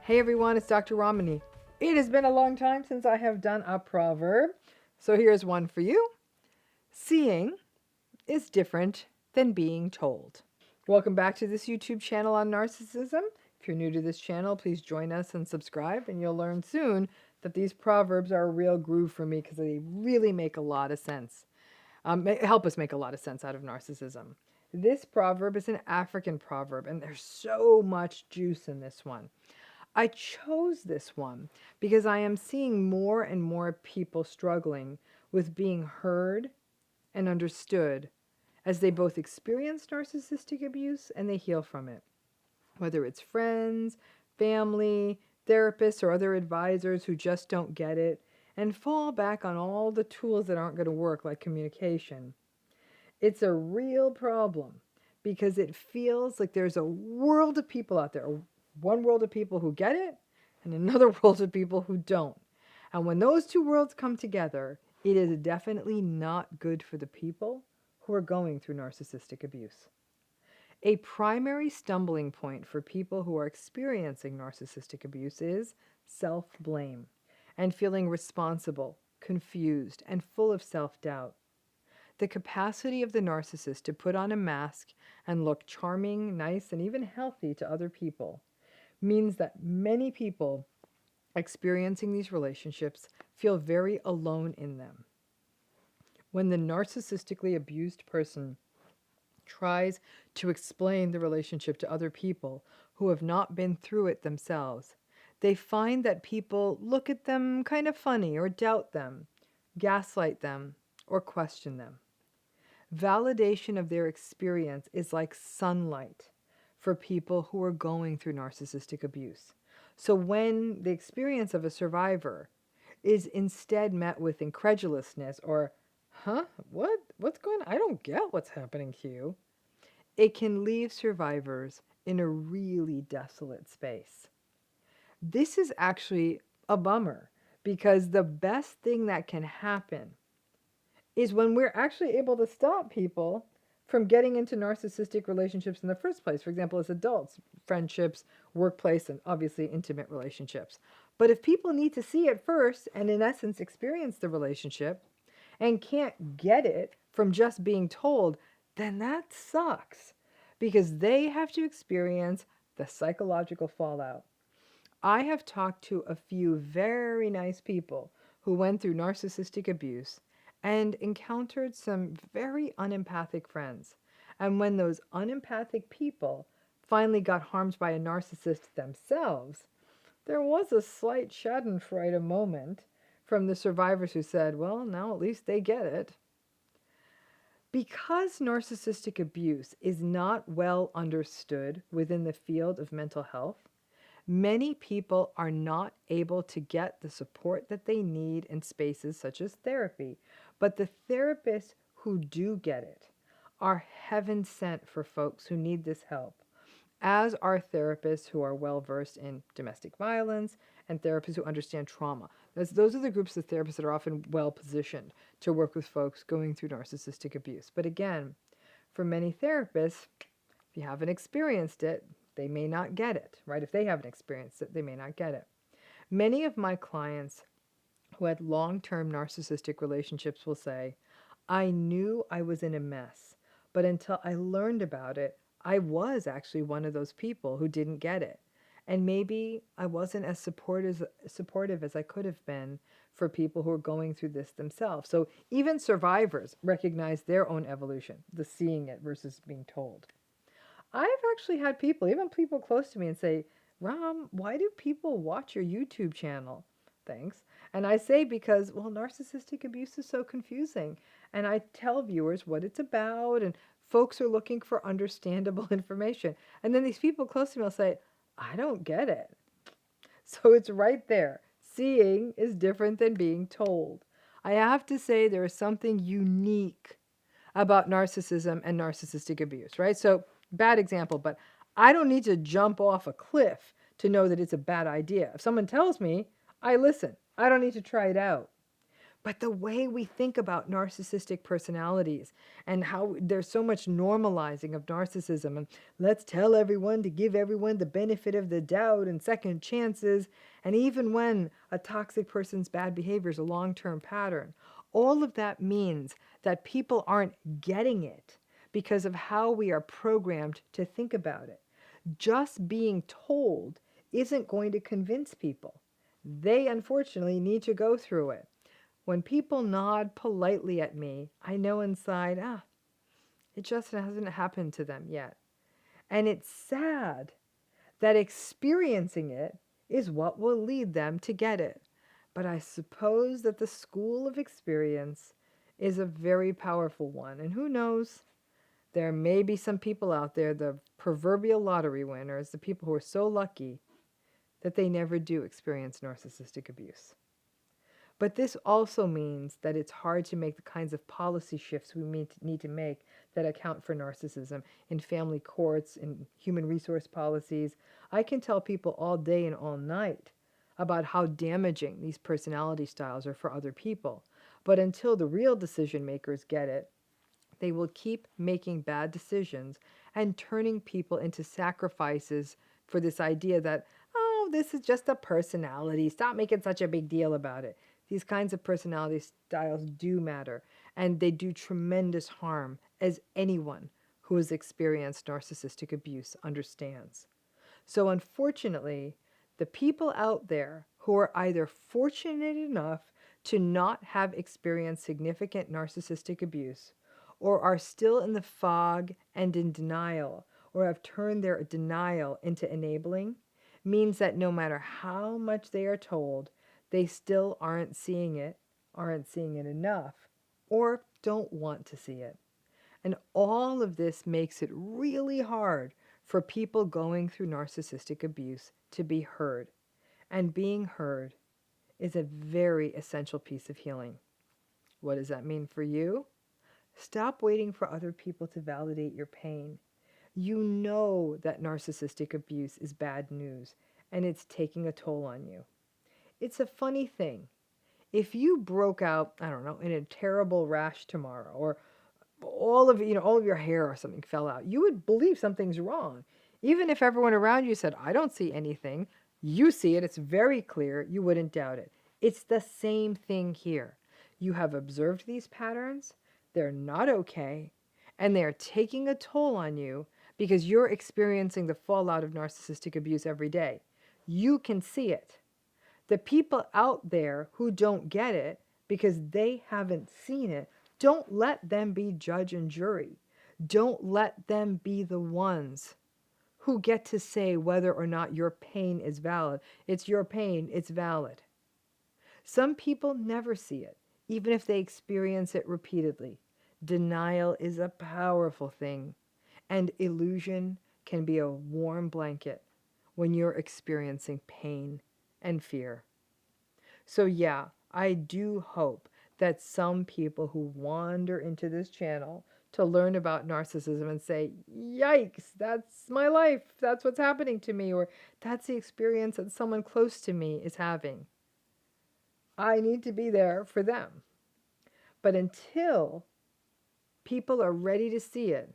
Hey everyone, it's Dr. Ramani. It has been a long time since I have done a proverb, so here's one for you. Seeing is different than being told. Welcome back to this YouTube channel on narcissism. If you're new to this channel, please join us and subscribe, and you'll learn soon that these proverbs are a real groove for me because they really make a lot of sense. Help us make a lot of sense out of narcissism. This proverb is an African proverb, and there's so much juice in this one. I chose this one because I am seeing more and more people struggling with being heard and understood as they both experience narcissistic abuse and they heal from it. Whether it's friends, family, therapists, or other advisors who just don't get it and fall back on all the tools that aren't going to work, like communication. It's a real problem because it feels like there's a world of people out there, one world of people who get it and another world of people who don't. And when those two worlds come together, it is definitely not good for the people who are going through narcissistic abuse. A primary stumbling point for people who are experiencing narcissistic abuse is self-blame and feeling responsible, confused, and full of self-doubt. The capacity of the narcissist to put on a mask and look charming, nice, and even healthy to other people means that many people experiencing these relationships feel very alone in them. When the narcissistically abused person tries to explain the relationship to other people who have not been through it themselves, they find that people look at them kind of funny or doubt them, gaslight them, or question them. Validation of their experience is like sunlight for people who are going through narcissistic abuse. So when the experience of a survivor is instead met with incredulousness or, what's going on? I don't get what's happening to you. It can leave survivors in a really desolate space. This is actually a bummer because the best thing that can happen is when we're actually able to stop people from getting into narcissistic relationships in the first place. For example, as adults, friendships, workplace, and obviously intimate relationships. But if people need to see it first and in essence experience the relationship and can't get it from just being told, then that sucks because they have to experience the psychological fallout. I have talked to a few very nice people who went through narcissistic abuse and encountered some very unempathic friends. And when those unempathic people finally got harmed by a narcissist themselves, there was a slight schadenfreude moment from the survivors who said, well, now at least they get it. Because narcissistic abuse is not well understood within the field of mental health, many people are not able to get the support that they need in spaces such as therapy. But the therapists who do get it are heaven sent for folks who need this help, as are therapists who are well versed in domestic violence and therapists who understand trauma. Those are the groups of therapists that are often well positioned to work with folks going through narcissistic abuse. But again, for many therapists, if you haven't experienced it, they may not get it, right? If they haven't experienced it, they may not get it. Many of my clients who had long-term narcissistic relationships will say, I knew I was in a mess, but until I learned about it, I was actually one of those people who didn't get it. And maybe I wasn't as supportive as I could have been for people who are going through this themselves. So even survivors recognize their own evolution, the seeing it versus being told. I've actually had people, even people close to me, and say, Ram, why do people watch your YouTube channel? Thanks. And I say because, well, narcissistic abuse is so confusing. And I tell viewers what it's about, and folks are looking for understandable information. And then these people close to me will say, I don't get it. So it's right there. Seeing is different than being told. I have to say there is something unique about narcissism and narcissistic abuse, right? So, bad example, but I don't need to jump off a cliff to know that it's a bad idea. If someone tells me, I listen. I don't need to try it out. But the way we think about narcissistic personalities and how there's so much normalizing of narcissism, and let's tell everyone to give everyone the benefit of the doubt and second chances, and even when a toxic person's bad behavior is a long-term pattern, all of that means that people aren't getting it because of how we are programmed to think about it. Just being told isn't going to convince people. They unfortunately need to go through it. When people nod politely at me, I know inside, it just hasn't happened to them yet. And it's sad that experiencing it is what will lead them to get it. But I suppose that the school of experience is a very powerful one. And who knows, there may be some people out there, the proverbial lottery winners, the people who are so lucky that they never do experience narcissistic abuse. But this also means that it's hard to make the kinds of policy shifts we need to make that account for narcissism in family courts, in human resource policies. I can tell people all day and all night about how damaging these personality styles are for other people. But until the real decision makers get it, they will keep making bad decisions and turning people into sacrifices for this idea that, oh, this is just a personality. Stop making such a big deal about it. These kinds of personality styles do matter, and they do tremendous harm, as anyone who has experienced narcissistic abuse understands. So unfortunately, the people out there who are either fortunate enough to not have experienced significant narcissistic abuse, or are still in the fog and in denial, or have turned their denial into enabling, means that no matter how much they are told, they still aren't seeing it enough, or don't want to see it. And all of this makes it really hard for people going through narcissistic abuse to be heard. And being heard is a very essential piece of healing. What does that mean for you? Stop waiting for other people to validate your pain. You know that narcissistic abuse is bad news, and it's taking a toll on you. It's a funny thing. If you broke out, I don't know, in a terrible rash tomorrow, or all of your hair or something fell out, you would believe something's wrong. Even if everyone around you said, I don't see anything, you see it, it's very clear, you wouldn't doubt it. It's the same thing here. You have observed these patterns, they're not okay, and they're taking a toll on you because you're experiencing the fallout of narcissistic abuse every day. You can see it. The people out there who don't get it because they haven't seen it, don't let them be judge and jury. Don't let them be the ones who get to say whether or not your pain is valid. It's your pain, it's valid. Some people never see it, even if they experience it repeatedly. Denial is a powerful thing, and illusion can be a warm blanket when you're experiencing pain and fear. So yeah, I do hope that some people who wander into this channel to learn about narcissism and say, yikes, that's my life, that's what's happening to me, or that's the experience that someone close to me is having. I need to be there for them. But until people are ready to see it,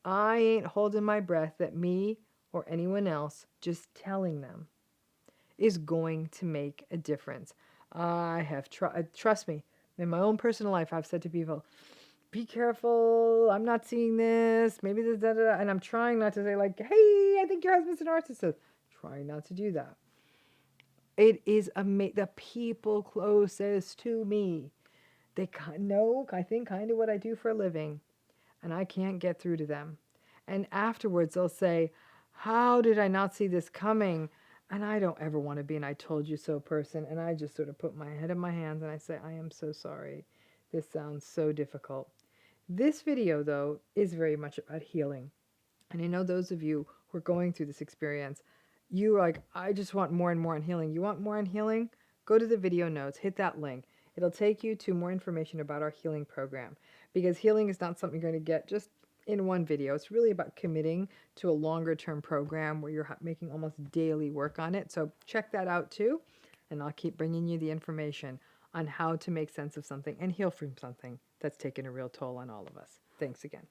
I ain't holding my breath that me or anyone else just telling them is going to make a difference. I have trust me, in my own personal life, I've said to people, be careful, I'm not seeing this, maybe this, da, da, da. And I'm trying not to say like, hey, I think your husband's a narcissist. Trying not to do that. It is the people closest to me. They know, I think, kind of what I do for a living, and I can't get through to them. And afterwards, they'll say, how did I not see this coming? And I don't ever want to be an I told you so person. And I just sort of put my head in my hands and I say, I am so sorry. This sounds so difficult. This video, though, is very much about healing. And I know those of you who are going through this experience, you are like, I just want more and more on healing. You want more on healing? Go to the video notes, hit that link. It'll take you to more information about our healing program, because healing is not something you're going to get just in one video. It's really about committing to a longer term program where you're making almost daily work on it. So check that out too, and I'll keep bringing you the information. on how to make sense of something and heal from something that's taken a real toll on all of us. Thanks again.